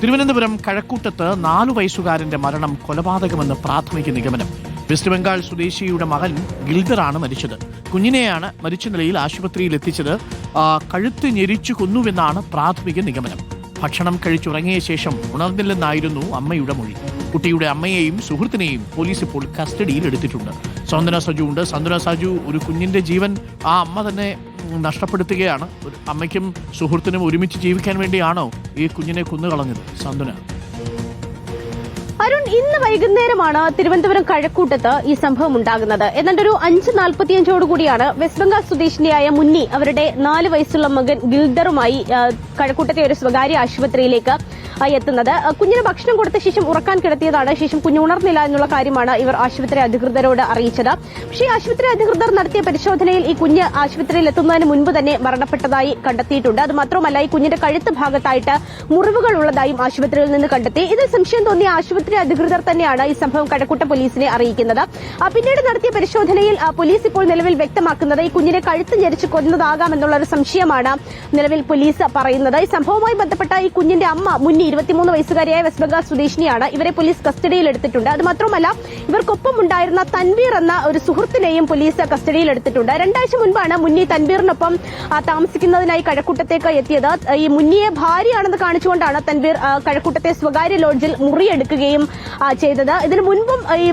തിരുവനന്തപുരം കഴക്കൂട്ടത്ത് 4 വയസ്സുകാരന്റെ മരണം കൊലപാതകമെന്ന് പ്രാഥമിക നിഗമനം. വെസ്റ്റ് ബംഗാൾ സ്വദേശിയുടെ മകൻ ഗിൽദറാണ് മരിച്ചത്. കുഞ്ഞിനെയാണ് മരിച്ച നിലയിൽ ആശുപത്രിയിൽ എത്തിച്ചത്. കഴുത്ത് ഞെരിച്ചു കൊന്നുവെന്നാണ് പ്രാഥമിക നിഗമനം. ഭക്ഷണം കഴിച്ചുറങ്ങിയ ശേഷം ഉണർന്നില്ലെന്നായിരുന്നു അമ്മയുടെ മൊഴി. കുട്ടിയുടെ അമ്മയെയും സുഹൃത്തിനെയും പോലീസ് ഇപ്പോൾ കസ്റ്റഡിയിൽ എടുത്തിട്ടുണ്ട്. സൗന്ദര്യ സജു ഉണ്ട്. സൗന്ദര്യ സജു, ഒരു കുഞ്ഞിന്റെ ജീവൻ ആ അമ്മ തന്നെ നഷ്ടപ്പെടുത്തുകയാണ്. ഒരു അമ്മയ്ക്കും സുഹൃത്തിനും ഒരുമിച്ച് ജീവിക്കാൻ വേണ്ടിയാണോ ഈ കുഞ്ഞിനെ കൊന്നുകളഞ്ഞത്? സൗന്ദര്യ, അരുൺ, ഇന്ന് വൈകുന്നേരമാണ് തിരുവനന്തപുരം കഴക്കൂട്ടത്ത് ഈ സംഭവം ഉണ്ടാകുന്നത്. ഏതാണ്ട് ഒരു 5:45 കൂടിയാണ് വെസ്റ്റ് ബംഗാൾ സ്വദേശിനിയായ മുന്നി അവരുടെ 4 വയസ്സുള്ള മകൻ ഗിൽദറുമായി കഴക്കൂട്ടത്തെ ഒരു സ്വകാര്യ ആശുപത്രിയിലേക്ക് എത്തുന്നത്. കുഞ്ഞിന് ഭക്ഷണം കൊടുത്ത ശേഷം ഉറക്കാൻ കിടത്തിയതാണ്. ശേഷം കുഞ്ഞ് ഉണർന്നില്ല എന്നുള്ള കാര്യമാണ് ഇവർ ആശുപത്രി അധികൃതരോട് അറിയിച്ചത്. പക്ഷേ ആശുപത്രി അധികൃതർ നടത്തിയ പരിശോധനയിൽ ഈ കുഞ്ഞ് ആശുപത്രിയിൽ എത്തുന്നതിന് മുൻപ് തന്നെ മരണപ്പെട്ടതായി കണ്ടെത്തിയിട്ടുണ്ട്. അത് മാത്രമല്ല, ഈ കുഞ്ഞിന്റെ കഴുത്ത് ഭാഗത്തായിട്ട് മുറിവുകൾ ഉള്ളതായും ആശുപത്രിയിൽ നിന്ന് കണ്ടെത്തി. ഇതിൽ സംശയം തോന്നിയ ആശുപത്രി അധികൃതർ തന്നെയാണ് ഈ സംഭവം കഴക്കൂട്ടം പോലീസിനെ അറിയിക്കുന്നത്. പിന്നീട് നടത്തിയ പരിശോധനയിൽ പോലീസ് ഇപ്പോൾ നിലവിൽ വ്യക്തമാക്കുന്നത് ഈ കുഞ്ഞിനെ കഴുത്ത് ഞെരിച്ച് കൊന്നതാകാമെന്നുള്ള ഒരു സംശയമാണ് നിലവിൽ പോലീസ് പറയുന്നത്. ഈ സംഭവവുമായി ബന്ധപ്പെട്ട ഈ കുഞ്ഞിന്റെ അമ്മ മുന്നി 23 വയസ്സുകാരിയായ വെസ്റ്റ് ബംഗാൾ സ്വദേശിനിയാണ്. ഇവരെ പോലീസ് കസ്റ്റഡിയിൽ എടുത്തിട്ടുണ്ട്. അത് മാത്രമല്ല, ഇവർക്കൊപ്പം ഉണ്ടായിരുന്ന തൻവീർ എന്ന ഒരു സുഹൃത്തിനെയും പോലീസ് കസ്റ്റഡിയിൽ എടുത്തിട്ടുണ്ട്. 2 ആഴ്ച മുൻപാണ് മുന്നി തൻവീറിനൊപ്പം താമസിക്കുന്നതിനായി കഴക്കൂട്ടത്തേക്ക് എത്തിയത്. ഈ മുന്നിയെ ഭാര്യയാണെന്ന് കാണിച്ചുകൊണ്ടാണ് തൻവീർ കഴക്കൂട്ടത്തെ സ്വകാര്യ ലോഡ്ജിൽ മുറിയെടുക്കുകയും ചെയ്തത്. ഇതിനു മുൻപും ഈ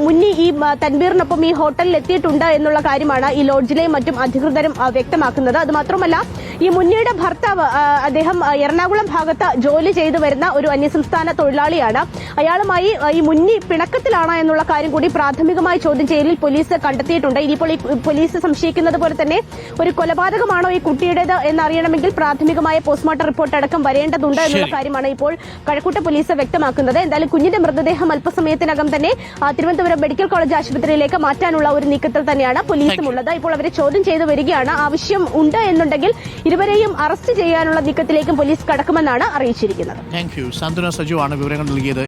മുന്നി ഈ തൻവീറിനൊപ്പം ഈ ഹോട്ടലിൽ എത്തിയിട്ടുണ്ട് എന്നുള്ള കാര്യമാണ് ഈ ലോഡ്ജിലെയും മറ്റും അധികൃതരും വ്യക്തമാക്കുന്നത്. അത് മാത്രമല്ല, ഈ മുന്നിയുടെ ഭർത്താവ് അദ്ദേഹം എറണാകുളം ഭാഗത്ത് ജോലി ചെയ്തു വരുന്ന ഒരു അന്യസംസ്ഥാന തൊഴിലാളിയാണ്. അയാളുമായി ഈ മുന്നി പിണക്കത്തിലാണ് എന്നുള്ള കാര്യം കൂടി പ്രാഥമികമായ ചോദ്യം ചെയ്യലിൽ പോലീസ് കണ്ടെത്തിയിട്ടുണ്ട്. ഇനിയിപ്പോൾ ഈ പോലീസ് സംശയിക്കുന്നത് പോലെ തന്നെ ഒരു കൊലപാതകമാണോ ഈ കുട്ടിയുടേത് എന്നറിയണമെങ്കിൽ പ്രാഥമികമായ പോസ്റ്റ്മോർട്ടം റിപ്പോർട്ട് അടക്കം വരേണ്ടതുണ്ട് എന്നുള്ള കാര്യമാണ് ഇപ്പോൾ കഴക്കൂട്ട പോലീസ് വ്യക്തമാക്കുന്നത്. എന്തായാലും കുഞ്ഞിന്റെ മൃതദേഹം അല്പസമയത്തിനകം തന്നെ തിരുവനന്തപുരം മെഡിക്കൽ കോളേജ് ആശുപത്രിയിലേക്ക് മാറ്റാനുള്ള ഒരു നീക്കത്തിൽ തന്നെയാണ് പോലീസും ഉള്ളത്. ഇപ്പോൾ അവരെ ചോദ്യം ചെയ്തു വരികയാണ്. ആവശ്യം ഉണ്ട് എന്നുണ്ടെങ്കിൽ ഇരുവരെയും അറസ്റ്റ് ചെയ്യാനുള്ള നീക്കത്തിലേക്കും പോലീസ് കടക്കുമെന്നാണ് അറിയിച്ചിരിക്കുന്നത്. Thank you. സൗന്ദര്യ സജു ആണ് വിവരങ്ങൾ നൽകിയത്.